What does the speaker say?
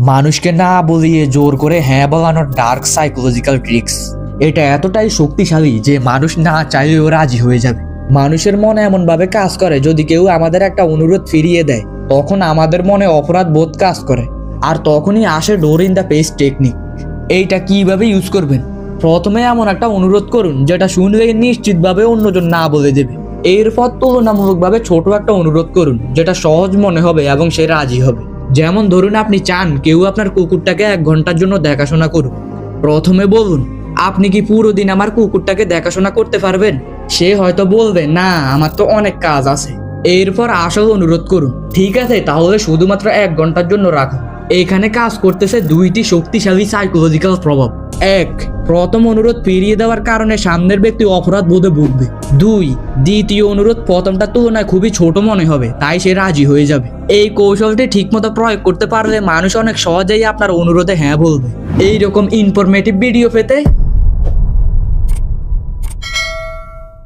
মানুষকে না বলিয়ে জোর করে হ্যাঁ বলানোর ডার্ক সাইকোলজিক্যাল ট্রিক্স। এটা এতটাই শক্তিশালী যে মানুষ না চাইলেও রাজি হয়ে যাবে। মানুষের মনে এমনভাবে কাজ করে, যদি কেউ আমাদের একটা অনুরোধ ফিরিয়ে দেয় তখন আমাদের মনে অপরাধ বোধ কাজ করে, আর তখনই আসে ডোর ইন দ্য পেজ টেকনিক। এইটা কিভাবে ইউজ করবেন? প্রথমে এমন একটা অনুরোধ করুন যেটা শুনলে নিশ্চিতভাবে অন্যজন না বলে দেবে। এরপর তুলনামূলকভাবে ছোট একটা অনুরোধ করুন যেটা সহজ মনে হবে এবং সে রাজি হবে। যেমন ধরুন, আপনি চান কেউ আপনার কুকুরটাকে 1 ঘন্টার জন্য দেখাশোনা করুন। প্রথমে বলুন, আপনি কি পুরো দিন আমার কুকুরটাকে দেখাশোনা করতে পারবেন? সে হয়তো বলবে, না, আমার তো অনেক কাজ আছে। এরপর আসল অনুরোধ করুন, ঠিক আছে, তাহলে শুধুমাত্র 1 ঘন্টার জন্য রাখো। এখানে কাজ করতেছে 2টি শক্তিশালী সাইকোলজিক্যাল প্রভাব। 1, প্রথম অনুরোধ ফিরিয়ে দেওয়ার কারণে সামনের ব্যক্তি অপরাধ বোধে ভুগবে। 2, দ্বিতীয় অনুরোধ প্রথমটার তুলনায় খুবই ছোট মনে হবে, তাই সে রাজি হয়ে যাবে। এই কৌশলটি ঠিকমতো প্রয়োগ করতে পারলে মানুষ অনেক সহজেই আপনার অনুরোধে হ্যাঁ বলবে। এইরকম ইনফরমেটিভ ভিডিও পেতে